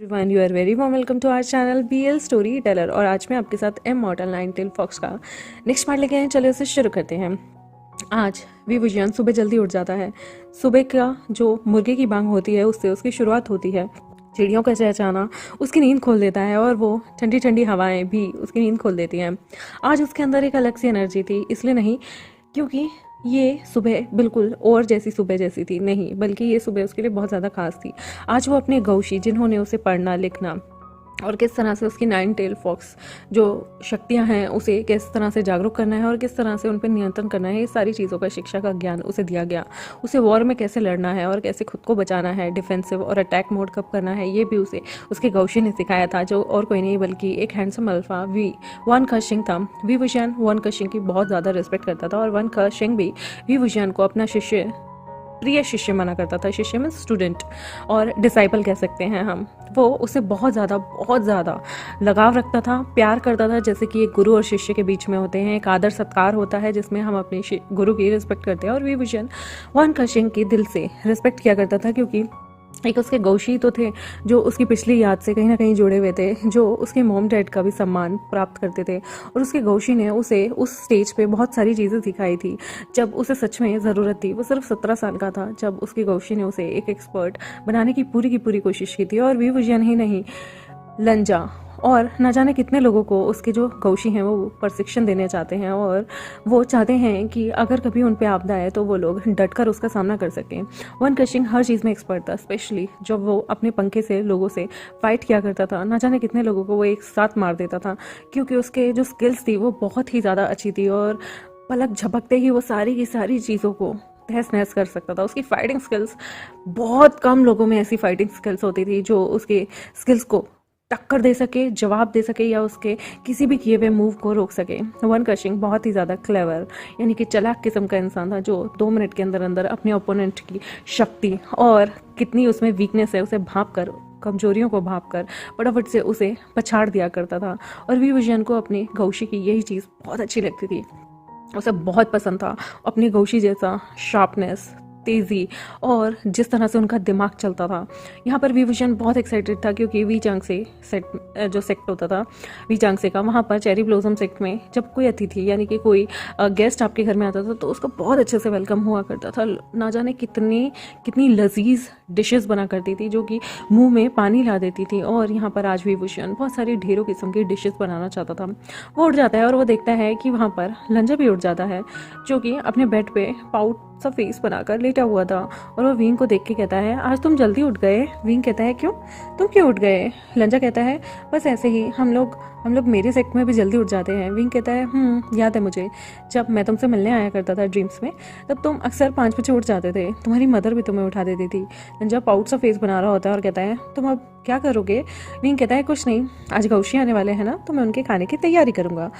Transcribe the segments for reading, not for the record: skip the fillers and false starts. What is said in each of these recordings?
Everyone, you are very warm welcome to our channel BL story teller. और आज मैं आपके साथ इमॉर्टल नाइन टेल फॉक्स का नेक्स्ट पार्ट लेके आए हैं। चलिए उसे शुरू करते हैं। आज विभूषण सुबह जल्दी उठ जाता है। सुबह का जो मुर्गे की बांग होती है उससे उसकी शुरुआत होती है। चिड़ियों का चहचहाना उसकी नींद खोल देता है और वो ठंडी ठंडी हवाएं भी उसकी नींद खोल देती हैं। आज उसके अंदर एक अलग सी एनर्जी थी, इसलिए नहीं क्योंकि ये सुबह बिल्कुल और जैसी सुबह जैसी थी, नहीं, बल्कि ये सुबह उसके लिए बहुत ज़्यादा खास थी। आज वो अपने गौशी जिन्होंने उसे पढ़ना लिखना और किस तरह से उसकी नाइन टेल फॉक्स जो शक्तियां हैं उसे किस तरह से जागरूक करना है और किस तरह से उन पर नियंत्रण करना है, ये सारी चीज़ों का शिक्षा का ज्ञान उसे दिया गया। उसे वॉर में कैसे लड़ना है और कैसे खुद को बचाना है, डिफेंसिव और अटैक मोड कब करना है, ये भी उसे उसके गौशी ने सिखाया था, जो और कोई नहीं बल्कि एक हैंडसम अल्फा वन कशिंग था। विभूषण वन कशिंग की बहुत ज़्यादा रिस्पेक्ट करता था और वन कशिंग भी विभूषण को अपना प्रिय शिष्य माना करता था। शिष्य में स्टूडेंट और डिसाइपल कह सकते हैं हम। वो उसे बहुत ज़्यादा लगाव रखता था, प्यार करता था, जैसे कि एक गुरु और शिष्य के बीच में होते हैं। एक आदर सत्कार होता है जिसमें हम अपने गुरु की रिस्पेक्ट करते हैं। और विभूषण वन कशिंग की दिल से रिस्पेक्ट किया करता था, क्योंकि एक उसके गौशी तो थे जो उसकी पिछली याद से कहीं ना कहीं जुड़े हुए थे, जो उसके मॉम डैड का भी सम्मान प्राप्त करते थे। और उसके गौशी ने उसे उस स्टेज पे बहुत सारी चीज़ें सिखाई थी जब उसे सच में ज़रूरत थी। वो सिर्फ 17 साल का था जब उसकी गौशी ने उसे एक एक्सपर्ट बनाने की पूरी कोशिश की थी। और विभूषण ही नहीं, लंजा और न जाने कितने लोगों को उसके जो गौशी हैं वो प्रशिक्षण देने चाहते हैं। और वो चाहते हैं कि अगर कभी उन पे आपदा आए तो वो लोग डटकर उसका सामना कर सकें। वन कशिंग हर चीज़ में एक्सपर्ट था, स्पेशली जब वो अपने पंखे से लोगों से फाइट किया करता था। न जाने कितने लोगों को वो एक साथ मार देता था, क्योंकि उसके जो स्किल्स थी वो बहुत ही ज़्यादा अच्छी थी। और पलक झपकते ही वो सारी की सारी चीज़ों को तहस नहस कर सकता था। उसकी फाइटिंग स्किल्स, बहुत कम लोगों में ऐसी फाइटिंग स्किल्स होती थी जो उसके स्किल्स को टक्कर दे सके, जवाब दे सके या उसके किसी भी किए हुए मूव को रोक सके। वन कशिंग बहुत ही ज़्यादा क्लेवर यानी कि चालाक किस्म का इंसान था, जो 2 मिनट के अंदर अंदर अपने ओपोनेंट की शक्ति और कितनी उसमें वीकनेस है उसे भांप कर, कमजोरियों को भांप कर फटाफट से उसे पछाड़ दिया करता था। और विभूषण को अपने गौशी की यही चीज़ बहुत अच्छी लगती थी, उसे बहुत पसंद था अपनी गौशी जैसा शार्पनेस, तेज़ी और जिस तरह से उनका दिमाग चलता था। यहाँ पर विभूषण बहुत एक्साइटेड था, क्योंकि वीचांगसे जो सेक्ट होता था वीचांगसे का, वहाँ पर चेरी ब्लॉसम सेक्ट में जब कोई अतिथि यानी कि कोई गेस्ट आपके घर में आता था तो उसको बहुत अच्छे से वेलकम हुआ करता था। ना जाने कितनी लजीज डिशेस बना करती थी जो कि मुंह में पानी ला देती थी। और यहाँ पर आज विभूषण बहुत सारी ढेरों किस्म की डिशेस बनाना चाहता था। वो उठ जाता है और वो देखता है कि वहाँ पर लंजा भी उठ जाता है, जो कि अपने बेड पे पाउट सा फेस बनाकर लेटा हुआ था। और वो विंग को देख के कहता है, आज तुम जल्दी उठ गए। विंग कहता है, क्यों, तुम क्यों उठ गए? लंजा कहता है, बस ऐसे ही, हम लोग मेरे सेक्ट में भी जल्दी उठ जाते हैं। विंग कहता है, याद है मुझे, जब मैं तुमसे मिलने आया करता था ड्रीम्स में, तब तुम अक्सर 5 बजे उठ जाते थे, तुम्हारी मदर भी तुम्हें उठा देती थी। लंजा पाउट सा फेस बना रहा होता है और कहता है, तुम अब क्या करोगे? विंग कहता है, कुछ नहीं, आज गौशी आने वाले हैं ना, तो मैं उनके खाने की तैयारी करूंगा।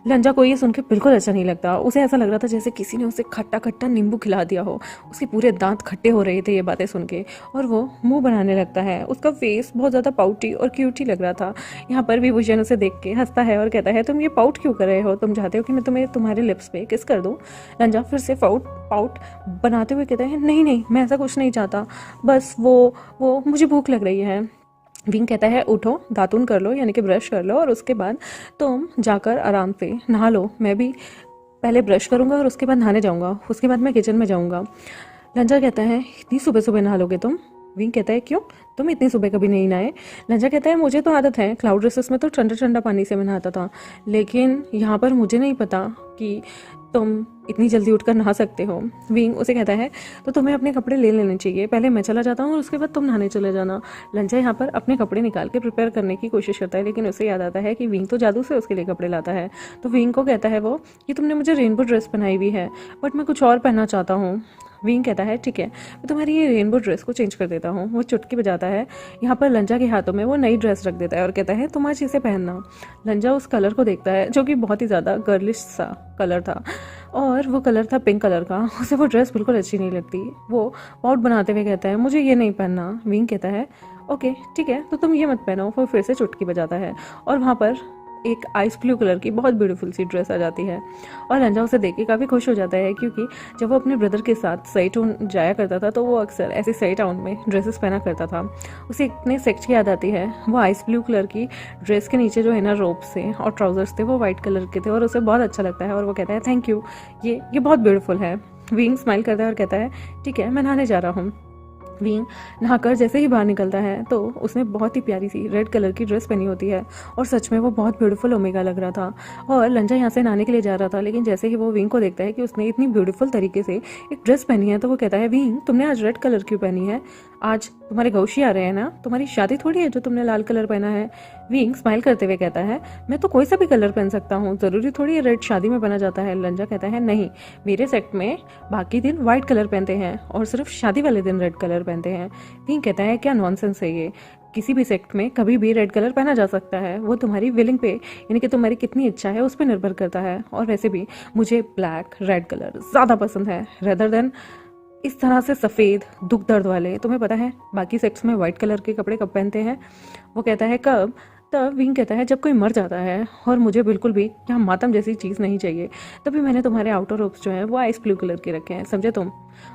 लंजा को ये सुन के बिल्कुल अच्छा नहीं लगता। उसे ऐसा लग रहा था जैसे किसी ने उसे खट्टा खट्टा नींबू खिला दिया हो। उसके पूरे दांत खट्टे हो रहे थे ये बातें सुन के, और वो मुंह बनाने लगता है। उसका फेस बहुत ज़्यादा पाउटी और क्यूटी लग रहा था। यहाँ पर विभूषण उसे देख के हंसता है और कहता है, तुम ये पाउट क्यों कर रहे हो? तुम चाहते हो कि मैं तुम्हें तुम्हारे लिप्स पे किस कर दूँ? लंजा फिर से पाउट बनाते हुए कहता है, नहीं, मैं ऐसा कुछ नहीं चाहता, बस वो मुझे भूख लग रही है। विंग कहता है, उठो, दातुन कर लो यानी कि ब्रश कर लो, और उसके बाद तुम जाकर आराम से नहा लो। मैं भी पहले ब्रश करूंगा और उसके बाद नहाने जाऊंगा, उसके बाद मैं किचन में जाऊंगा। लंजा कहता है, इतनी सुबह सुबह नहा लोगे तुम? विंग कहता है, क्यों, तुम इतनी सुबह कभी नहीं नहाए? लंजा कहता है, मुझे तो आदत है, क्लाउड रेसेस में तो ठंडा ठंडा पानी से मैं नहाता था, लेकिन यहाँ पर मुझे नहीं पता कि तुम इतनी जल्दी उठकर नहा सकते हो। विंग उसे कहता है, तो तुम्हें अपने कपड़े ले लेने चाहिए, पहले मैं चला जाता हूँ और उसके बाद तुम नहाने चले जाना। लंजा यहाँ पर अपने कपड़े निकाल के प्रिपेयर करने की कोशिश करता है, लेकिन उसे याद आता है कि विंग तो जादू से उसके लिए कपड़े लाता है। तो विंग को कहता है वो, कि तुमने मुझे रेनबो ड्रेस पहनाई हुई है, बट मैं कुछ और पहनना चाहता हूँ। विंग कहता है, ठीक है, मैं तुम्हारी ये रेनबो ड्रेस को चेंज कर देता हूँ। वो चुटकी बजाता है, यहाँ पर लंजा के हाथों में वो नई ड्रेस रख देता है और कहता है, तुम आज इसे पहनना। लंजा उस कलर को देखता है, जो कि बहुत ही ज़्यादा गर्लिश सा कलर था, और वो कलर था पिंक कलर का। उसे वो ड्रेस बिल्कुल अच्छी नहीं लगती। वो पाउट बनाते हुए कहता है, मुझे ये नहीं पहनना। विंग कहता है, ओके ठीक है, तो तुम ये मत पहनो। वो फिर से चुटकी बजाता है और वहाँ पर एक आइस ब्लू कलर की बहुत ब्यूटीफुल सी ड्रेस आ जाती है। और लंजा उसे देख के काफ़ी खुश हो जाता है, क्योंकि जब वो अपने ब्रदर के साथ सही टाउन जाया करता था तो वो अक्सर ऐसे सही टाउन में ड्रेसेस पहना करता था। उसे इतने सेक्स की याद आती है। वो आइस ब्लू कलर की ड्रेस के नीचे जो है ना रोब्स थे और ट्राउजर्स थे वो वाइट कलर के थे, और उसे बहुत अच्छा लगता है और वो कहता है थैंक यू, ये बहुत ब्यूटीफुल है। विंग स्माइल करता है और कहता है ठीक है, मैं नहाने जा रहा हूँ। विंग नहाकर जैसे ही बाहर निकलता है तो उसने बहुत ही प्यारी सी रेड कलर की ड्रेस पहनी होती है, और सच में वो बहुत ब्यूटीफुल ओमेगा लग रहा था। और लंजा यहाँ से नहाने के लिए जा रहा था, लेकिन जैसे ही वो विंग को देखता है कि उसने इतनी ब्यूटीफुल तरीके से एक ड्रेस पहनी है, तो वो कहता है विंग, तुमने आज रेड कलर क्यों पहनी है? आज तुम्हारे गौशी आ रहे हैं ना, तुम्हारी शादी थोड़ी है जो तुमने लाल कलर पहना है। विंग स्माइल करते हुए कहता है मैं तो कोई सा भी कलर पहन सकता हूँ, जरूरी थोड़ी है रेड शादी में पहना जाता है। लंजा कहता है नहीं, मेरे सेक्ट में बाकी दिन व्हाइट कलर पहनते हैं और सिर्फ शादी वाले दिन रेड कलर पहनते हैं। विंग कहता है क्या नॉनसेंस है ये, किसी भी सेक्ट में कभी भी रेड कलर पहना जा सकता है, वो तुम्हारी विलिंग पे यानी कि तुम्हारी कितनी इच्छा है उस पर निर्भर करता है। और वैसे भी मुझे ब्लैक रेड कलर ज़्यादा पसंद है रेदर देन इस तरह से सफ़ेद दुख दर्द वाले। तुम्हें पता है बाकी सेक्ट्स में वाइट कलर के कपड़े कब पहनते हैं? वो कहता है कब? तब विंग कहता है जब कोई मर जाता है, और मुझे बिल्कुल भी यहाँ मातम जैसी चीज़ नहीं चाहिए, तभी मैंने तुम्हारे आउटर रोब्स जो हैं वो आइस ब्लू कलर के रखे हैं, समझे तुम?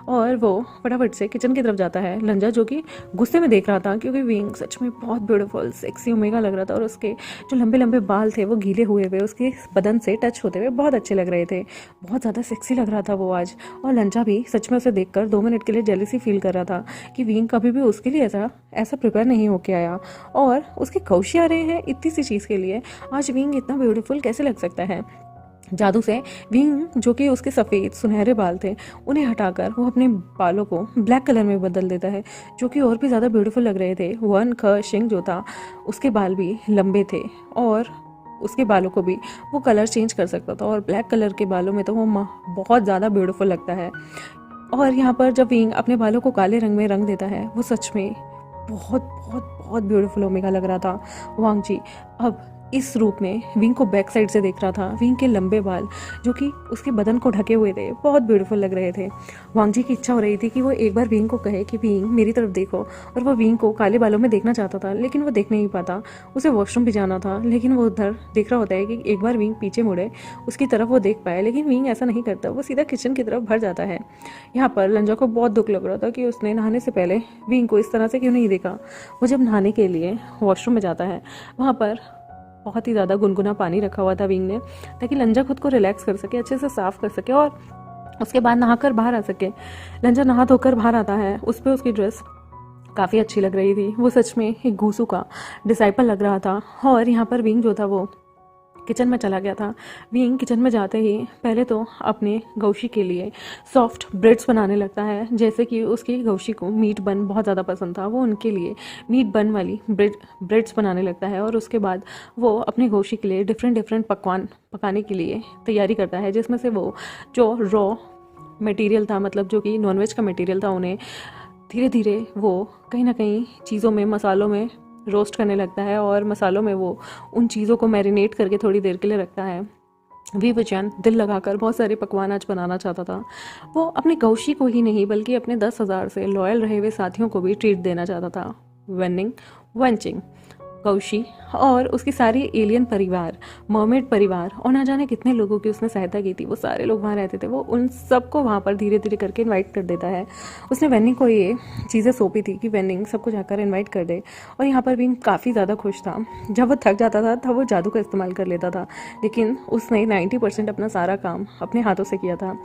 और वो फटाफट से किचन की तरफ जाता है। लंजा जो कि गुस्से में देख रहा था, क्योंकि विंग सच में बहुत ब्यूटीफुल सेक्सी ओमेगा लग रहा था, और उसके जो लंबे लंबे बाल थे वो गीले हुए हुए उसके बदन से टच होते हुए बहुत अच्छे लग रहे थे। बहुत ज़्यादा सेक्सी लग रहा था वो आज। और लंजा भी सच में उसे देखकर 2 मिनट के लिए जेलसी फील कर रहा था कि विंग कभी भी उसके लिए ऐसा प्रिपेयर नहीं होके आया, और उसके कौशी आ रहे हैं इतनी सी चीज़ के लिए। आज विंग इतना ब्यूटीफुल कैसे लग सकता है? जादू से विंग जो कि उसके सफ़ेद सुनहरे बाल थे उन्हें हटाकर वो अपने बालों को ब्लैक कलर में बदल देता है, जो कि और भी ज़्यादा ब्यूटीफुल लग रहे थे। वन ख शिंग जो था उसके बाल भी लंबे थे, और उसके बालों को भी वो कलर चेंज कर सकता था, और ब्लैक कलर के बालों में तो वो बहुत ज़्यादा ब्यूटीफुल लगता है। और यहाँ पर जब विंग अपने बालों को काले रंग में रंग देता है, वो सच में बहुत बहुत बहुत ब्यूटीफुल ओमेगा लग रहा था। वांग जी अब इस रूप में विंग को बैक साइड से देख रहा था। विंग के लंबे बाल जो कि उसके बदन को ढके हुए थे बहुत ब्यूटीफुल लग रहे थे। वांग जी की इच्छा हो रही थी कि वो एक बार विंग को कहे कि विंग मेरी तरफ देखो, और वो विंग को काले बालों में देखना चाहता था, लेकिन वो देख नहीं पाता। उसे वॉशरूम भी जाना था, लेकिन वो उधर देख रहा होता है कि एक बार विंग पीछे मुड़े उसकी तरफ वो देख पाए, लेकिन विंग ऐसा नहीं करता, वो सीधा किचन की तरफ भर जाता है। यहाँ पर लंजा को बहुत दुख लग रहा था कि उसने नहाने से पहले विंग को इस तरह से क्यों नहीं देखा। वो जब नहाने के लिए वॉशरूम में जाता है, वहाँ पर बहुत ही ज़्यादा गुनगुना पानी रखा हुआ था विंग ने, ताकि लंजा खुद को रिलैक्स कर सके, अच्छे से साफ कर सके और उसके बाद नहाकर बाहर आ सके। लंजा नहा धोकर बाहर आता है, उस पर उसकी ड्रेस काफ़ी अच्छी लग रही थी। वो सच में एक घूसू का डिसाइपल लग रहा था। और यहाँ पर विंग जो था वो किचन में चला गया था। विंग किचन में जाते ही पहले तो अपने गौशी के लिए सॉफ्ट ब्रेड्स बनाने लगता है, जैसे कि उसकी गौशी को मीट बन बहुत ज़्यादा पसंद था। वो उनके लिए मीट बन वाली ब्रेड्स बनाने लगता है, और उसके बाद वो अपने गौशी के लिए डिफरेंट पकवान पकाने के लिए तैयारी करता है, जिसमें से वो जो रॉ मटेरियल था, मतलब जो कि नॉनवेज का मटेरियल था, उन्हें धीरे धीरे वो कहीं ना कहीं चीज़ों में मसालों में रोस्ट करने लगता है, और मसालों में वो उन चीज़ों को मैरिनेट करके थोड़ी देर के लिए रखता है। वी विजयन दिल लगाकर बहुत सारे पकवान आज बनाना चाहता था। वो अपने गौशी को ही नहीं बल्कि अपने 10,000 से लॉयल रहे हुए साथियों को भी ट्रीट देना चाहता था। वेनिंग, वेंचिंग, गौशी और उसकी सारी एलियन परिवार, मर्मेड परिवार, और ना जाने कितने लोगों की उसने सहायता की थी, वो सारे लोग वहाँ रहते थे। वो उन सबको वहाँ पर धीरे धीरे करके इनवाइट कर देता है। उसने वेनिंग को ये चीज़ें सौंपी थी कि वेनिंग सबको जाकर इनवाइट कर दे, और यहाँ पर भी काफ़ी ज़्यादा खुश था। जब वो थक जाता था तब वो जादू का इस्तेमाल कर लेता था, लेकिन उसने 90% अपना सारा काम अपने हाथों से किया था,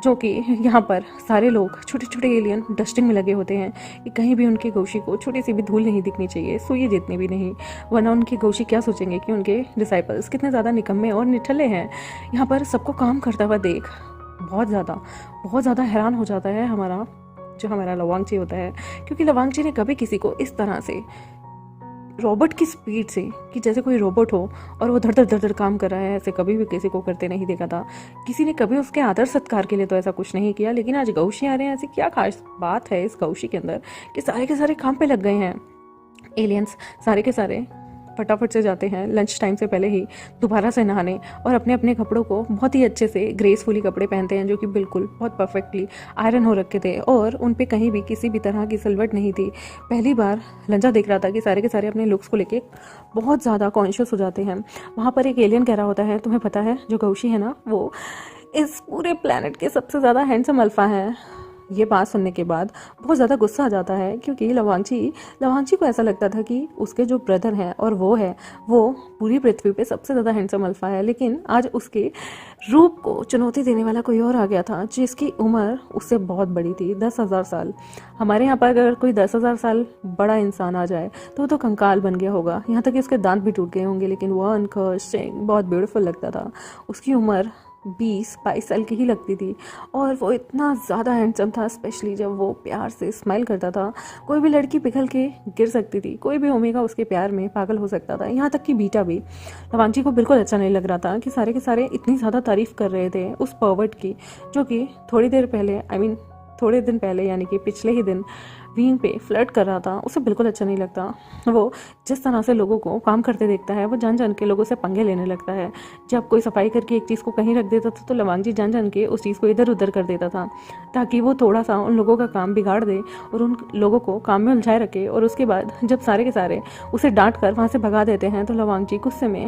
जो कि यहाँ पर सारे लोग छोटे छोटे एलियन डस्टिंग में लगे होते हैं कि कहीं भी उनकी गौशी को छोटी सी भी धूल नहीं दिखनी चाहिए, सुई जितनी भी नहीं, वरना उनकी गौशी क्या सोचेंगे कि उनके डिसाइपल्स कितने ज़्यादा निकम्मे और निठल्ले हैं। यहाँ पर सबको काम करता हुआ देख बहुत ज़्यादा हैरान हो जाता है हमारा लवांगची होता है, क्योंकि लवांगची ने कभी किसी को इस तरह से रोबोट की स्पीड से, कि जैसे कोई रोबोट हो और वो धड़ धड़ काम कर रहा है, ऐसे कभी भी किसी को करते नहीं देखा था। किसी ने कभी उसके आदर सत्कार के लिए तो ऐसा कुछ नहीं किया, लेकिन आज गौशी आ रहे हैं, ऐसी क्या खास बात है इस गौशी के अंदर कि सारे के सारे काम पे लग गए हैं। एलियंस सारे के सारे फटाफट से जाते हैं लंच टाइम से पहले ही दोबारा से नहाने और अपने अपने कपड़ों को बहुत ही अच्छे से ग्रेसफुली कपड़े पहनते हैं जो कि बिल्कुल बहुत परफेक्टली आयरन हो रखे थे और उन पे कहीं भी किसी भी तरह की सिलवट नहीं थी। पहली बार लंजा देख रहा था कि सारे के सारे अपने लुक्स को लेके बहुत ज़्यादा कॉन्शियस हो जाते हैं। वहाँ पर एक एलियन कह रहा होता है, तुम्हें पता है जो गौशी है ना, वो इस पूरे प्लेनेट के सबसे ज़्यादा हैंडसम अल्फा है। ये बात सुनने के बाद बहुत ज़्यादा गुस्सा आ जाता है क्योंकि लवांगची को ऐसा लगता था कि उसके जो ब्रदर हैं और वो पूरी पृथ्वी पे सबसे ज़्यादा हैंडसम अल्फा है, लेकिन आज उसके रूप को चुनौती देने वाला कोई और आ गया था जिसकी उम्र उससे बहुत बड़ी थी, 10,000 साल। हमारे यहाँ पर अगर कोई 10,000 साल बड़ा इंसान आ जाए तो वो तो कंकाल बन गया होगा, यहाँ तक कि उसके दांत भी टूट गए होंगे, लेकिन वो अनकर्स्ड बहुत ब्यूटीफुल लगता था। उसकी उम्र 20-22 साल की ही लगती थी और वो इतना ज़्यादा हैंडसम था, स्पेशली जब वो प्यार से स्माइल करता था। कोई भी लड़की पिघल के गिर सकती थी, कोई भी ओमेगा उसके प्यार में पागल हो सकता था, यहाँ तक कि बीटा भी। लवांगची को बिल्कुल अच्छा नहीं लग रहा था कि सारे के सारे इतनी ज़्यादा तारीफ़ कर रहे थे उस पर्वर्ट की, जो कि थोड़े दिन पहले यानी कि पिछले ही दिन विंग पे फ्लर्ट कर रहा था। उसे बिल्कुल अच्छा नहीं लगता। वो जिस तरह से लोगों को काम करते देखता है वो जान जान के लोगों से पंगे लेने लगता है। जब कोई सफाई करके एक चीज़ को कहीं रख देता था तो लवांगची जान जान के उस चीज़ को इधर उधर कर देता था ताकि वो थोड़ा सा उन लोगों का काम बिगाड़ दे और उन लोगों को काम में उलझाए रखे। और उसके बाद जब सारे के सारे उसे डांट कर वहाँ से भगा देते हैं तो लवांगची गुस्से में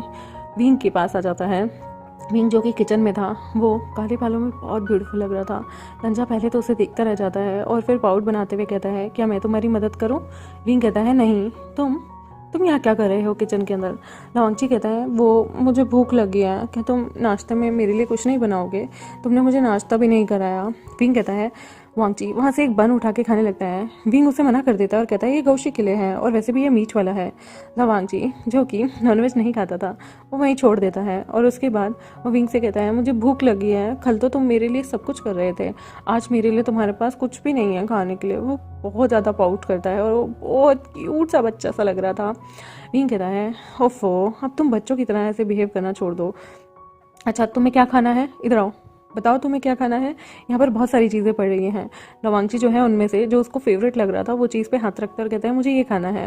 विंग के पास आ जाता है। विंग जो कि किचन में था वो काले बालों में बहुत ब्यूटीफुल लग रहा था। लंजा पहले तो उसे देखता रह जाता है और फिर पाउडर बनाते हुए कहता है, क्या मैं तुम्हारी मदद करूं? विंग कहता है, नहीं, तुम यहाँ क्या कर रहे हो किचन के अंदर? लवांगची कहता है, वो मुझे भूख लगी है, क्या तुम नाश्ते में मेरे लिए कुछ नहीं बनाओगे? तुमने मुझे नाश्ता भी नहीं कराया। विंग कहता है, वांगची वहाँ से एक बन उठा के खाने लगता है। विंग उसे मना कर देता है और कहता है, ये गौशी के लिए है और वैसे भी ये मीट वाला है। लवांगची जो कि नॉनवेज नहीं खाता था वो वहीं छोड़ देता है और उसके बाद वो विंग से कहता है, मुझे भूख लगी है, कल तो तुम मेरे लिए सब कुछ कर रहे थे, आज मेरे लिए तुम्हारे पास कुछ भी नहीं है खाने के लिए। वो बहुत ज़्यादा पाउट करता है और वो बहुत क्यूट सा बच्चा सा लग रहा था। विंग कहता है, ओफो, अब तुम बच्चों की तरह ऐसे बिहेव करना छोड़ दो। अच्छा, तुम्हें क्या खाना है? इधर आओ, बताओ तुम्हें क्या खाना है। यहाँ पर बहुत सारी चीज़ें पड़ रही हैं। लवांगची जो है उनमें से जो उसको फेवरेट लग रहा था वो चीज़ पे हाथ रखता और कहता है, मुझे ये खाना है।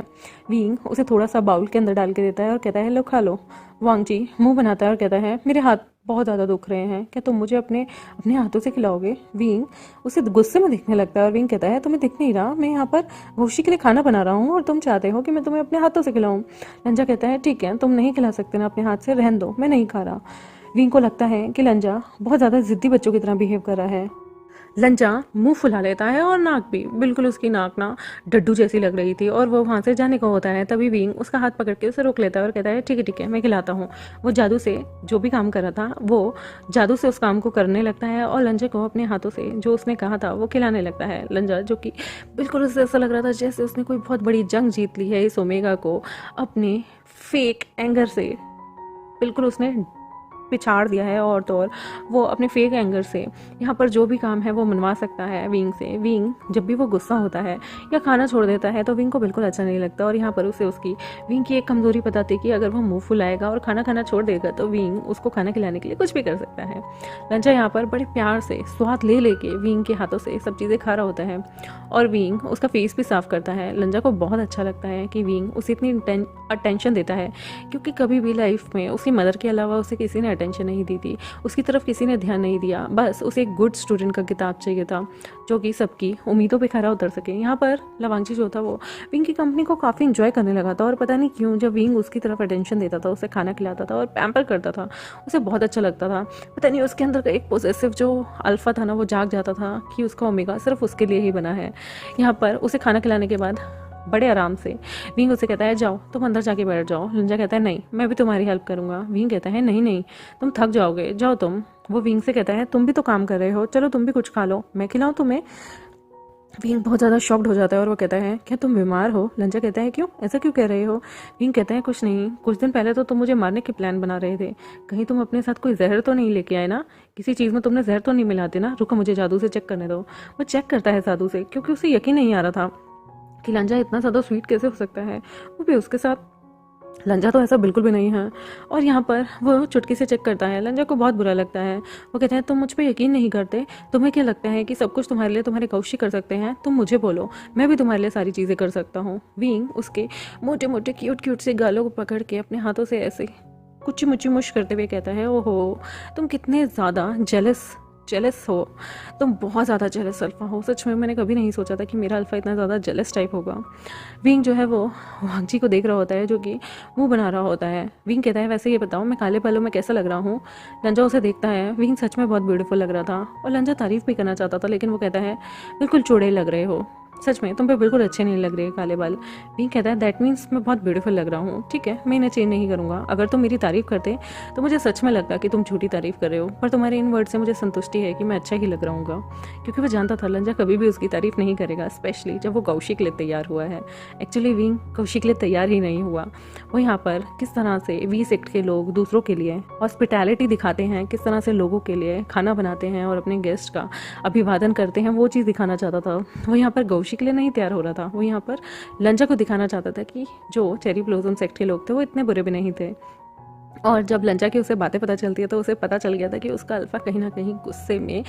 विंग उसे थोड़ा सा बाउल के अंदर डाल के देता है और कहता है, लो खा लो। वांगची मुंह बनाता है और कहता है, मेरे हाथ बहुत ज़्यादा दुख रहे हैं, क्या तुम मुझे अपने अपने हाथों से खिलाओगे? विंग उसे गुस्से में देखने लगता है और विंग कहता है, तुम्हें दिख नहीं रहा, मैं यहाँ पर गौशी के लिए खाना बना रहा हूँ और तुम चाहते हो कि मैं तुम्हें अपने हाथों से खिलाऊँ। लंजा कहता है, ठीक है, तुम नहीं खिला सकते ना अपने हाथ से, रहने दो, मैं नहीं खा रहा। विंग को लगता है कि लंजा बहुत ज़्यादा जिद्दी बच्चों की तरह बिहेव कर रहा है। लंजा मुंह फुला लेता है और नाक भी, बिल्कुल उसकी नाक ना डड्डू जैसी लग रही थी और वो वहाँ से जाने को होता है। तभी विंग उसका हाथ पकड़ के उसे रोक लेता है और कहता है, ठीक है, मैं खिलाता हूँ। वो जादू से जो भी काम कर रहा था वो जादू से उस काम को करने लगता है और लंजा को अपने हाथों से जो उसने कहा था वो खिलाने लगता है। लंजा जो कि बिल्कुल उसे ऐसा लग रहा था जैसे उसने कोई बहुत बड़ी जंग जीत ली है इस ओमेगा को अपने फेक एंगर से बिल्कुल उसने पिछाड़ दिया है। और तो और वो अपने फेक एंगर से यहाँ पर जो भी काम है वो मनवा सकता है विंग से। विंग जब भी वो गुस्सा होता है या खाना छोड़ देता है तो विंग को बिल्कुल अच्छा नहीं लगता और यहाँ पर उसे उसकी विंग की एक कमजोरी पता थी कि अगर वो मुंह फुलाएगा और खाना खाना छोड़ देगा तो विंग उसको खाना खिलाने के लिए कुछ भी कर सकता है। लंजा यहाँ पर बड़े प्यार से स्वाद ले लेके विंग के हाथों से सब चीज़ें खा रहा होता है और विंग उसका फेस भी साफ करता है। लंजा को बहुत अच्छा लगता है कि विंग उसे इतनी अटेंशन देता है क्योंकि कभी भी लाइफ में उसकी मदर के अलावा उसे किसी ने अटेंशन नहीं दी थी, उसकी तरफ किसी ने ध्यान नहीं दिया। बस उसे एक गुड स्टूडेंट का किताब चाहिए था जो कि सबकी उम्मीदों पे खरा उतर सके। यहाँ पर लवांगची जो था वो विंग की कंपनी को काफ़ी इंजॉय करने लगा था और पता नहीं क्यों जब विंग उसकी तरफ अटेंशन देता था, उसे खाना खिलाता था और पैम्पर करता था, उसे बहुत अच्छा लगता था। पता नहीं उसके अंदर का एक पोजेसिव जो अल्फा था ना वो जाग जाता था कि उसका ओमेगा सिर्फ उसके लिए ही बना है। यहाँ पर उसे खाना खिलाने के बाद बड़े आराम से विंग उसे कहता है, जाओ तुम अंदर जाके बैठ जाओ। लंजा कहता है, नहीं, मैं भी तुम्हारी हेल्प करूंगा। विंग कहता है, नहीं, तुम थक जाओगे, जाओ तुम। वो विंग से कहता है, तुम भी तो काम कर रहे हो, चलो तुम भी कुछ खा लो, मैं खिलाऊं तुम्हें। विंग बहुत ज़्यादा शॉक्ड हो जाता है और वो कहता है, क्या तुम बीमार हो? लंजा कहता है, क्यों, ऐसा क्यों कह रहे हो? विंग कहता है, कुछ नहीं, कुछ दिन पहले तो तुम मुझे मारने के प्लान बना रहे थे, कहीं तुम अपने साथ कोई जहर तो नहीं लेके आए ना? किसी चीज़ में तुमने जहर तो नहीं मिलाते ना? रुको, मुझे जादू से चेक करने दो। वो चेक करता है जादू से क्योंकि उसे यकीन नहीं आ रहा था कि लंजा इतना ज़्यादा स्वीट कैसे हो सकता है, वो भी उसके साथ लंजा तो ऐसा बिल्कुल भी नहीं है। और यहाँ पर वो चुटकी से चेक करता है। लंजा को बहुत बुरा लगता है। वो कहता है तुम मुझ पे यकीन नहीं करते, तुम्हें क्या लगता है कि सब कुछ तुम्हारे लिए तुम्हारे कौशी कर सकते हैं? तुम मुझे बोलो, मैं भी तुम्हारे लिए सारी चीज़ें कर सकता हूँ। विंग उसके मोटे मोटे क्यूट क्यूट से गालों को पकड़ के अपने हाथों से ऐसे कुची मुची मुश करते हुए कहता है, ओहो तुम कितने ज़्यादा जेलस हो, तुम बहुत ज़्यादा जेलस अल्फा हो। सच में मैंने कभी नहीं सोचा था कि मेरा अल्फा इतना ज़्यादा जेलस टाइप होगा। विंग जो है वो वांगजी को देख रहा होता है जो कि मुंह बना रहा होता है। विंग कहता है वैसे ये बताओ मैं काले बालों में कैसा लग रहा हूँ? लंजा उसे देखता है। विंग सच में बहुत ब्यूटीफुल लग रहा था और लंजा तारीफ भी करना चाहता था, लेकिन वो कहता है बिल्कुल चूड़े लग रहे हो, सच में तुम पे बिल्कुल अच्छे नहीं लग रहे काले बाल। विंग कहता है दैट मीन्स मैं बहुत ब्यूटीफुल लग रहा हूँ, ठीक है मैं इन्हें चेंज नहीं करूँगा। अगर तुम मेरी तारीफ करते तो मुझे सच में लगता कि तुम झूठी तारीफ कर रहे हो, पर तुम्हारे इन वर्ड से मुझे संतुष्टि है कि मैं अच्छा ही लग रहा हूँ। क्योंकि वो जानता था लंजा कभी भी उसकी तारीफ नहीं करेगा, स्पेशली जब वो कौशिक के लिए तैयार हुआ है। एक्चुअली विंग कौशिक के लिए तैयार ही नहीं हुआ। वो यहाँ पर किस तरह से वी सेक्ट के लोग दूसरों के लिए हॉस्पिटैलिटी दिखाते हैं, किस तरह से लोगों के लिए खाना बनाते हैं और अपने गेस्ट का अभिवादन करते हैं, वो चीज़ दिखाना चाहता था। वो यहाँ पर कौशिक के लिए नहीं तैयार हो रहा था, वो यहाँ पर लंजा को दिखाना चाहता था कि जो चेरी ब्लॉसम सेक्ट के लोग थे वो इतने बुरे भी नहीं थे। और जब लंजा की उसे बातें पता चलती है तो उसे पता चल गया था कि उसका अल्फा कहीं ना कहीं गुस्से में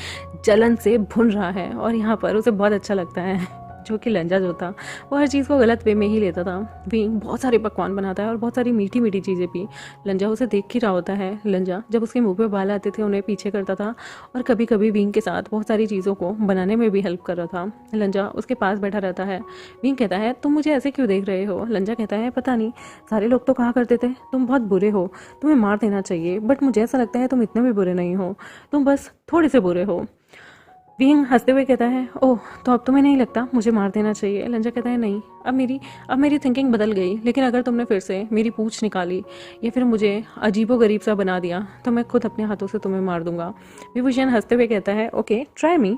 जलन से भुन रहा है। और यहाँ पर उसे बहुत अच्छा लगता है जो कि लंजा जो था वो हर चीज़ को गलत वे में ही लेता था। विंग बहुत सारे पकवान बनाता है और बहुत सारी मीठी मीठी चीज़ें भी। लंजा उसे देख ही रहा होता है। लंजा जब उसके मुंह पे बाल आते थे उन्हें पीछे करता था और कभी कभी विंग के साथ बहुत सारी चीज़ों को बनाने में भी हेल्प कर रहा था। लंजा उसके पास बैठा रहता है। विंग कहता है तुम मुझे ऐसे क्यों देख रहे हो? लंजा कहता है पता नहीं, सारे लोग तो कहा करते थे तुम बहुत बुरे हो, तुम्हें मार देना चाहिए, बट मुझे ऐसा लगता है तुम इतने भी बुरे नहीं हो, तुम बस थोड़े से बुरे हो। विंग हंसते हुए कहता है ओह तो अब तुम्हें नहीं लगता मुझे मार देना चाहिए? लंजा कहता है नहीं, अब मेरी थिंकिंग बदल गई, लेकिन अगर तुमने फिर से मेरी पूंछ निकाली या फिर मुझे अजीबो गरीब सा बना दिया तो मैं खुद अपने हाथों से तुम्हें मार दूंगा। विभूषण हंसते हुए कहता है ओके ट्राई मी।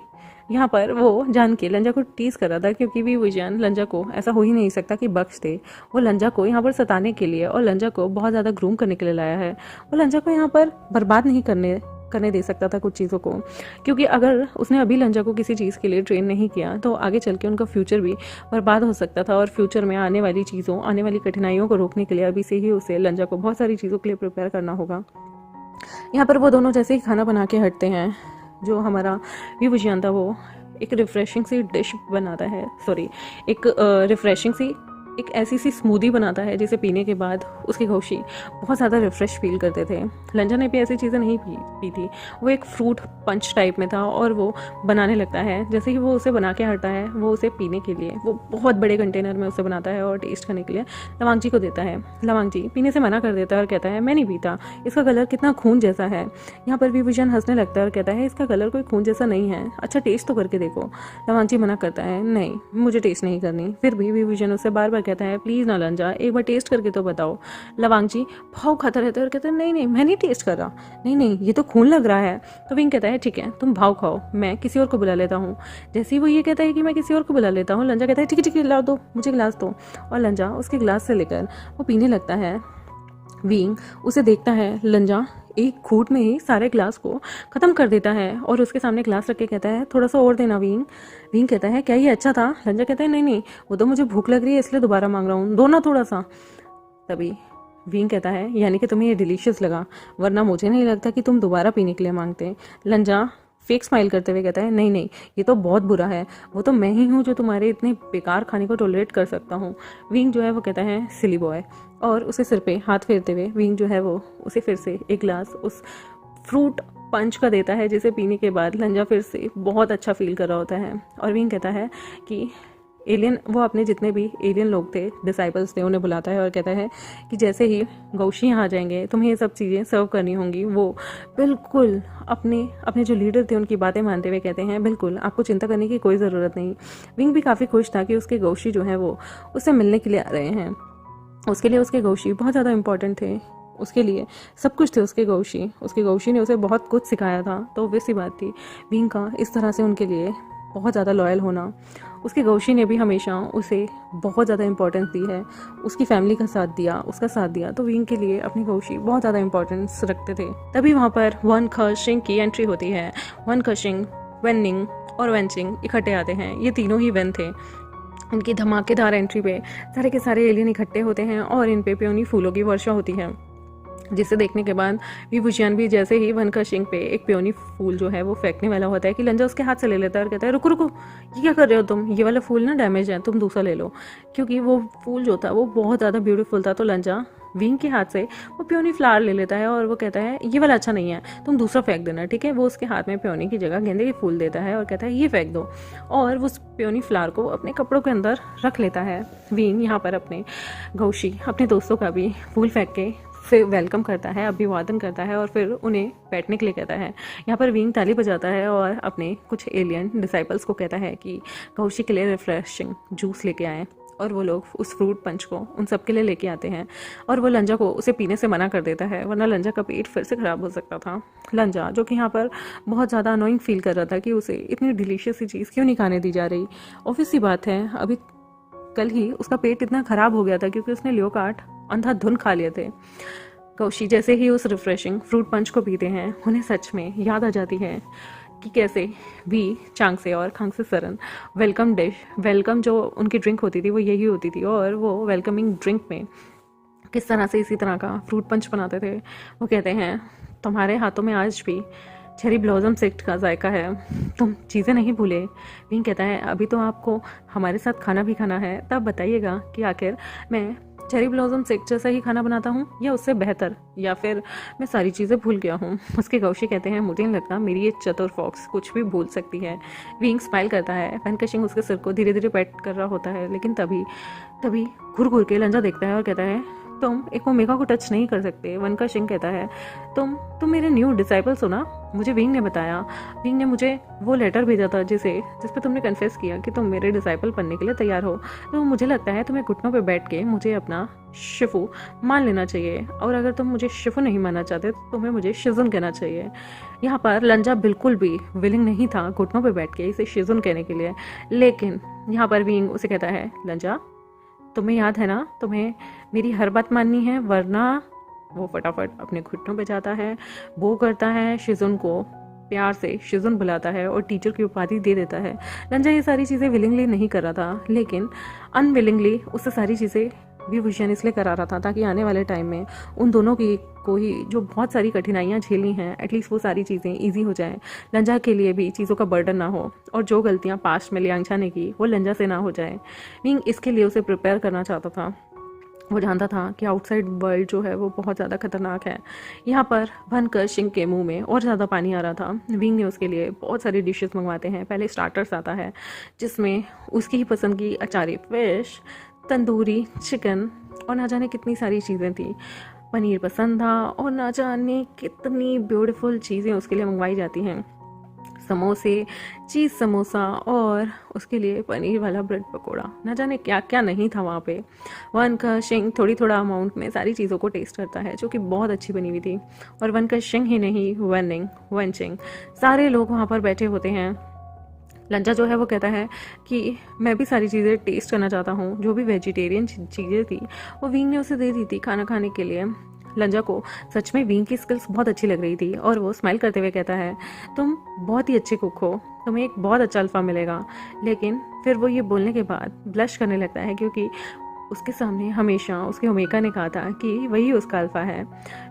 यहाँ पर वो जान के लंजा को टीज कर रहा था, क्योंकि विभूषण लंजा को ऐसा हो ही नहीं सकता कि बख्श दे। वो लंजा को यहाँ पर सताने के लिए और लंजा को बहुत ज़्यादा ग्रूम करने के लिए लाया है। वो लंजा को यहाँ पर बर्बाद नहीं करने दे सकता था कुछ चीज़ों को, क्योंकि अगर उसने अभी लंजा को किसी चीज़ के लिए ट्रेन नहीं किया तो आगे चल के उनका फ्यूचर भी बर्बाद हो सकता था। और फ्यूचर में आने वाली चीज़ों, आने वाली कठिनाइयों को रोकने के लिए अभी से ही उसे लंजा को बहुत सारी चीज़ों के लिए प्रिपेयर करना होगा। यहाँ पर वो दोनों जैसे ही खाना बना के हटते हैं, जो हमारा विभूषण था वो एक रिफ्रेशिंग सी डिश बनाता है, एक रिफ्रेशिंग सी एक ऐसी सी स्मूदी बनाता है जिसे पीने के बाद उसके कौशी बहुत ज़्यादा रिफ्रेश फील करते थे। लंजा ने भी ऐसी चीज़ें नहीं पी थी। वो एक फ्रूट पंच टाइप में था और वो बनाने लगता है। जैसे ही वो उसे बना के हटता है वो उसे पीने के लिए वो बहुत बड़े कंटेनर में उसे बनाता है और टेस्ट करने के लिए लवांग जी को देता है। लवांग जी पीने से मना कर देता है और कहता है मैं नहीं पीता, इसका कलर कितना खून जैसा है। यहाँ पर विभूषण हंसने लगता है और कहता है इसका कलर कोई खून जैसा नहीं है, अच्छा टेस्ट तो करके देखो। लवांग जी मना करता है नहीं मुझे टेस्ट नहीं करनी। फिर भी विभूषण उससे बार बार कहता है प्लीज़ ना लंजा एक बार टेस्ट करके तो बताओ। लवांग जी भाव खाता रहता है और कहता है नहीं मैं नहीं टेस्ट कर रहा, नहीं ये तो खून लग रहा है। तो विंग कहता है ठीक है तुम भाव खाओ, मैं किसी और को बुला लेता हूँ। जैसे ही वो ये कहता है कि मैं किसी और को बुला लेता हूँ, लंजा कहता है ठीक है ला दो मुझे गिलास दो। और लंजा उसके गिलास से लेकर वो पीने लगता है। विंग उसे देखता है। लंजा एक घूंट में ही सारे ग्लास को ख़त्म कर देता है और उसके सामने ग्लास रख के कहता है थोड़ा सा और देना विंग। विंग कहता है क्या ये अच्छा था? लंजा कहता है नहीं वो तो मुझे भूख लग रही है इसलिए दोबारा मांग रहा हूँ, दो ना थोड़ा सा। तभी विंग कहता है यानी कि तुम्हें ये डिलीशियस लगा, वरना मुझे नहीं लगता कि तुम दोबारा पीने के लिए मांगते। लंजा फेक स्माइल करते हुए कहता है नहीं ये तो बहुत बुरा है, वो तो मैं ही हूँ जो तुम्हारे इतने बेकार खाने को टॉलरेट कर सकता हूँ। विंग जो है वो कहता है सिली बॉय, और उसे सिर पे हाथ फेरते हुए विंग जो है वो उसे फिर से एक गिलास उस फ्रूट पंच का देता है, जिसे पीने के बाद लंजा फिर से बहुत अच्छा फील कर रहा होता है। और विंग कहता है कि एलियन, वो अपने जितने भी एलियन लोग थे, डिसाइपल्स थे, उन्हें बुलाता है और कहता है कि जैसे ही गौशी यहाँ आ जाएंगे तुम्हें ये सब चीज़ें सर्व करनी होंगी। वो बिल्कुल अपने जो लीडर थे उनकी बातें मानते हुए कहते हैं बिल्कुल आपको चिंता करने की कोई ज़रूरत नहीं। विंग भी काफ़ी खुश था कि उसके गौशी जो है वो उससे मिलने के लिए आ रहे हैं। उसके लिए उसके गौशी बहुत ज़्यादा इंपॉर्टेंट थे, उसके लिए सब कुछ थे उसके गौशी ने उसे बहुत कुछ सिखाया था। तो वैसी बात थी विंग का इस तरह से उनके लिए बहुत ज़्यादा लॉयल होना। उसके गौशी ने भी हमेशा उसे बहुत ज़्यादा इंपॉर्टेंस दी है, उसकी फैमिली का साथ दिया, उसका साथ दिया। तो विंग के लिए अपनी गौशी बहुत ज़्यादा इंपॉर्टेंस रखते थे। तभी वहाँ पर वन खशिंग की एंट्री होती है। वन खशिंग, वेनिंग और वेंचिंग इकट्ठे आते हैं। ये तीनों ही वेन थे इनकी धमाकेदार एंट्री पे सारे के सारे एलियन इकट्ठे होते हैं और इन पे प्योनी फूलों की वर्षा होती है, जिसे देखने के बाद विभूषण भी जैसे ही वन का शिंग पे एक प्योनी फूल जो है वो फेंकने वाला होता है कि लंजा उसके हाथ से ले लेता है और कहता है रुको रुको, ये क्या कर रहे हो तुम, ये वाला फूल ना डैमेज है, तुम दूसरा ले लो। क्योंकि वो फूल जो था वो बहुत ज़्यादा ब्यूटीफुल था, तो लंजा विंग के हाथ से वो प्योनी फ्लावर ले लेता है और वो कहता है ये वाला अच्छा नहीं है, तुम दूसरा फेंक देना, ठीक है। वो उसके हाथ में प्योनी की जगह गेंदे के फूल देता है और कहता है ये फेंक दो, और वो उस प्योनी फ्लावर को अपने कपड़ों के अंदर रख लेता है। विंग यहाँ पर अपने गौशी अपने दोस्तों का भी फूल फेंक के फिर वेलकम करता है, अभिवादन करता है और फिर उन्हें बैठने के लिए कहता है। यहाँ पर विंग ताली बजाता है और अपने कुछ एलियन डिसाइपल्स को कहता है कि गौशी के लिए रिफ्रेशिंग जूस लेके आएँ, और वो लोग उस फ्रूट पंच को उन सब के लिए लेके आते हैं और वो लंजा को उसे पीने से मना कर देता है, वरना लंजा का पेट फिर से ख़राब हो सकता था। लंजा जो कि यहाँ पर बहुत ज़्यादा अनोइंग फील कर रहा था कि उसे इतनी डिलीशियस सी चीज़ क्यों नहीं खाने दी जा रही। ऑब्वियस सी बात है, अभी कल ही उसका पेट इतना ख़राब हो गया था क्योंकि उसने लियोकार्ट अंधाधुन खा लिए थे। गौशी जैसे ही उस रिफ्रेशिंग फ्रूट पंच को पीते हैं, उन्हें सच में याद आ जाती है कि कैसे भी चांगसे और खांगसे सरन वेलकम जो उनकी ड्रिंक होती थी वो यही होती थी, और वो वेलकमिंग ड्रिंक में किस तरह से इसी तरह का फ्रूट पंच बनाते थे। वो कहते हैं तुम्हारे हाथों में आज भी चेरी ब्लॉसम सेक्ट का जायका है, तुम चीज़ें नहीं भूले। विंग कहता है अभी तो आपको हमारे साथ खाना भी खाना है, तब बताइएगा कि आखिर मैं चेरी ब्लॉसम सेक्ट जैसा ही खाना बनाता हूँ या उससे बेहतर, या फिर मैं सारी चीज़ें भूल गया हूँ। उसके गौशी कहते हैं मुझे नहीं लगता मेरी ये चतुर फॉक्स कुछ भी भूल सकती है। विंग स्माइल करता है, वनकशिंग उसके सिर को धीरे धीरे पैट कर रहा होता है, लेकिन तभी घुर घुर के लंजा देखता है और कहता है तुम एक ओमेगा को टच नहीं कर सकते। वनका शिंग कहता है तुम मेरे न्यू डिसाइपल्स हो ना, मुझे विंग ने बताया। विंग ने मुझे वो लेटर भेजा था जिस पे तुमने कन्फेस किया कि तुम मेरे डिसाइपल बनने के लिए तैयार हो, तो मुझे लगता है तुम्हें घुटनों पे बैठ के मुझे अपना शिफू मान लेना चाहिए, और अगर तुम मुझे शिफू नहीं मानना चाहते तो तुम्हें मुझे शिजुन कहना चाहिए। यहाँ पर लंजा बिल्कुल भी विलिंग नहीं था घुटनों पे बैठ के इसे शिजुन कहने के लिए, लेकिन यहाँ पर विंग उसे कहता है लंजा तुम्हें याद है ना, तुम्हें मेरी हर बात माननी है, वरना वो फटाफट अपने घुटनों पे जाता है, वो करता है, शिजुन को प्यार से शिजुन बुलाता है और टीचर की उपाधि दे देता है। लंजा ये सारी चीज़ें विलिंगली नहीं कर रहा था, लेकिन अनविलिंगली उससे सारी चीज़ें विभूषण इसलिए करा रहा था ताकि आने वाले टाइम में उन दोनों की को ही जो बहुत सारी कठिनाइयाँ झेलनी हैं, एटलीस्ट वो सारी चीज़ें ईजी हो जाएं, लंजा के लिए भी चीज़ों का बर्डन ना हो, और जो गलतियाँ पास्ट में लियांगछा ने की वो लंजा से ना हो जाए। विंग इसके लिए उसे प्रिपेयर करना चाहता था। वो जानता था कि आउटसाइड वर्ल्ड जो है वो बहुत ज़्यादा खतरनाक है। यहाँ पर भनकर शिंग के मुंह में और ज़्यादा पानी आ रहा था। विंग ने उसके लिए बहुत सारी डिशेस मंगवाते हैं। पहले स्टार्टर्स आता है जिसमें उसकी ही पसंद की अचारी फिश, तंदूरी चिकन और ना जाने कितनी सारी चीज़ें थी। पनीर पसंद था और ना जाने कितनी ब्यूटीफुल चीज़ें उसके लिए मंगवाई जाती हैं, समोसे, चीज़ समोसा और उसके लिए पनीर वाला ब्रेड पकोड़ा, ना जाने क्या क्या नहीं था वहाँ पे। वन का शिंग थोड़ा अमाउंट में सारी चीज़ों को टेस्ट करता है जो कि बहुत अच्छी बनी हुई थी, और वन का शिंग ही नहीं वनचिंग सारे लोग वहाँ पर बैठे होते हैं। लंजा जो है वो कहता है कि मैं भी सारी चीज़ें टेस्ट करना चाहता हूँ, जो भी वेजिटेरियन चीज़ें थी वो विंग ने उसे दे दी थी खाना खाने के लिए। लंजा को सच में विंग की स्किल्स बहुत अच्छी लग रही थी और वो स्माइल करते हुए कहता है तुम बहुत ही अच्छे कुक हो, तुम्हें एक बहुत अच्छा अल्फा मिलेगा। लेकिन फिर वो ये बोलने के बाद ब्लश करने लगता है क्योंकि उसके सामने हमेशा उसके ओमेगा ने कहा था कि वही उसका अल्फा है।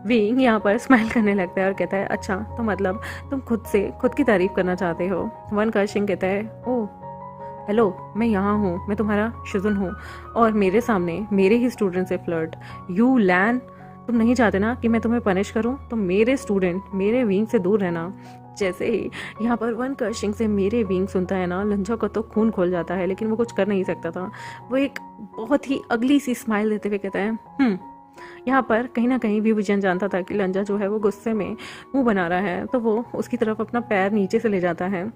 विंग यहाँ पर स्माइल करने लगता है और कहता है अच्छा तो मतलब तुम खुद की तारीफ करना चाहते हो। वन का शिंग कहता है ओह हेलो, मैं यहाँ हूँ, मैं तुम्हारा शिजुन हूँ और मेरे सामने मेरे ही स्टूडेंट से फ्लर्ट, यू लैन, तुम नहीं चाहते ना कि मैं तुम्हें पनिश करूं, तो मेरे स्टूडेंट मेरे विंग से दूर रहना। जैसे ही यहाँ पर वन कर्शिंग से मेरे विंग सुनता है ना, लंजा का तो खून खोल जाता है, लेकिन वो कुछ कर नहीं सकता था। वो एक बहुत ही अगली सी स्माइल देते हुए कहता है यहाँ पर कहीं ना कहीं विभूषण जानता था कि लंजा जो है वो गुस्से में मुंह बना रहा है, तो वो उसकी तरफ अपना पैर नीचे से ले जाता है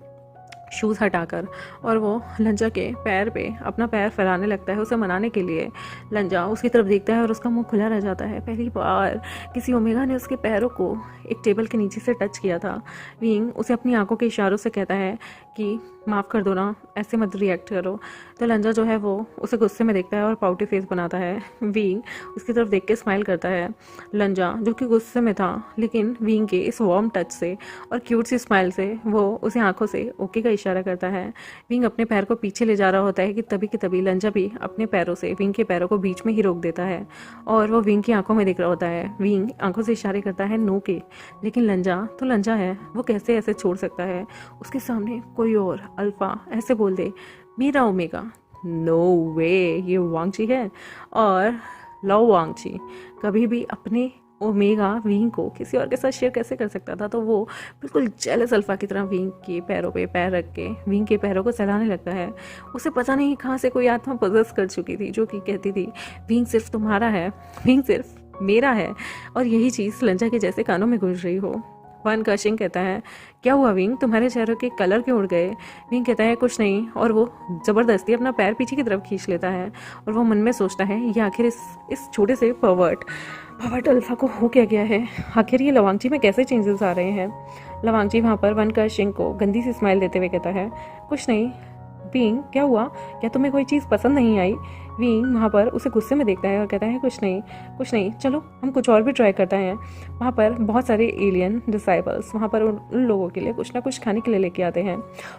शूज़ हटाकर, और वो लंजा के पैर पे अपना पैर फैलाने लगता है उसे मनाने के लिए। लंजा उसकी तरफ देखता है और उसका मुंह खुला रह जाता है। पहली बार किसी ओमेगा ने उसके पैरों को एक टेबल के नीचे से टच किया था। विंग उसे अपनी आंखों के इशारों से कहता है कि माफ़ कर दो ना, ऐसे मत रिएक्ट करो। तो लंजा जो है वो उसे गुस्से में देखता है और पाउटी फेस बनाता है। विंग उसकी तरफ देख के स्माइल करता है। लंजा जो कि गुस्से में था, लेकिन विंग के इस वार्म टच से और क्यूट सी स्माइल से वो उसे आंखों से ओके का इशारा करता है। विंग अपने पैर को पीछे ले जा रहा होता है कि तभी के तभी लंजा भी अपने पैरों से विंग के पैरों को बीच में ही रोक देता है और वो विंग की आंखों में दिख रहा होता है। विंग आंखों से इशारे करता है नो के, लेकिन लंजा तो लंजा है, वो कैसे ऐसे छोड़ सकता है। उसके सामने कोई और अल्फा ऐसे बोल दे मेरा ओमेगा, नो वे, ये वांगची है और लाओ वांगची कभी भी अपने ओमेगा विंग को किसी और के साथ शेयर कैसे कर सकता था। तो वो बिल्कुल जेलस अल्फा की तरह विंग के पैरों पे पैर रख के विंग के पैरों को सहलाने लगता है। उसे पता नहीं कहाँ से कोई आत्मा पोजेस कर चुकी थी जो कि कहती थी विंग सिर्फ तुम्हारा है, विंग सिर्फ मेरा है, और यही चीज़ लंजा के जैसे कानों में गूंज रही हो। वन कर्शिंग कहता है क्या हुआ विंग, तुम्हारे चेहरों के कलर क्यों उड़ गए। विंग कहता है कुछ नहीं, और वो ज़बरदस्ती अपना पैर पीछे की तरफ खींच लेता है और वो मन में सोचता है ये आखिर इस छोटे से पर्वर्ट अल्फा को हो क्या गया है, आखिर ये लवांगची में कैसे चेंजेस आ रहे हैं। लवांगची वहाँ पर वन कर्शिंग को गंदी सी स्माइल देते हुए कहता है कुछ नहीं। विंग क्या हुआ, क्या तुम्हें कोई चीज़ पसंद नहीं आई। विंग वहाँ पर उसे गुस्से में देखता है और कहता है कुछ नहीं, चलो हम कुछ और भी ट्राई करते हैं। वहाँ पर बहुत सारे एलियन डिसाइबल्स वहाँ पर उन लोगों के लिए कुछ ना कुछ खाने के लिए लेके आते हैं।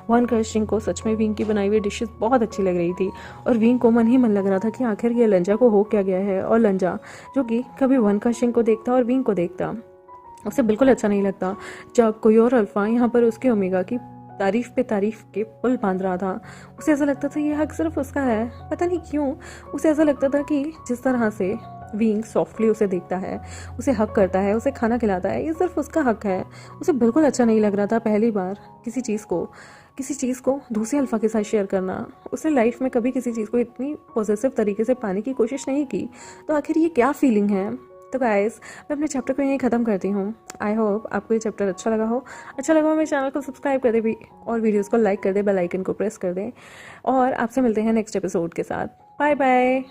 वन कर्शिंग को सच में विंग की बनाई हुई डिशेस बहुत अच्छी लग रही थी और विंग को मन ही मन लग रहा था कि आखिर ये लंजा को हो क्या गया है। और लंजा जो कि कभी वन कर्शिंग को देखता और विंग को देखता, उसे बिल्कुल अच्छा नहीं लगता जब कोई और अल्फा यहाँ पर उसके ओमेगा की तारीफ पे तारीफ के पुल बांध रहा था। उसे ऐसा लगता था ये हक सिर्फ उसका है, पता नहीं क्यों। उसे ऐसा लगता था कि जिस तरह से विंग सॉफ्टली उसे देखता है, उसे हक करता है, उसे खाना खिलाता है, ये सिर्फ उसका हक है। उसे बिल्कुल अच्छा नहीं लग रहा था पहली बार किसी चीज़ को दूसरे अल्फा के साथ शेयर करना। उसने लाइफ में कभी किसी चीज़ को इतनी पॉजिटिव तरीके से पाने की कोशिश नहीं की। तो आखिर ये क्या फीलिंग है। तो गाइस मैं अपने चैप्टर को यहीं ख़त्म करती हूँ। आई होप आपको ये चैप्टर अच्छा लगा हो मेरे चैनल को सब्सक्राइब कर दे भी और वीडियोस को लाइक कर दे, बेल आइकन को प्रेस कर दें, और आपसे मिलते हैं नेक्स्ट एपिसोड के साथ। Bye bye.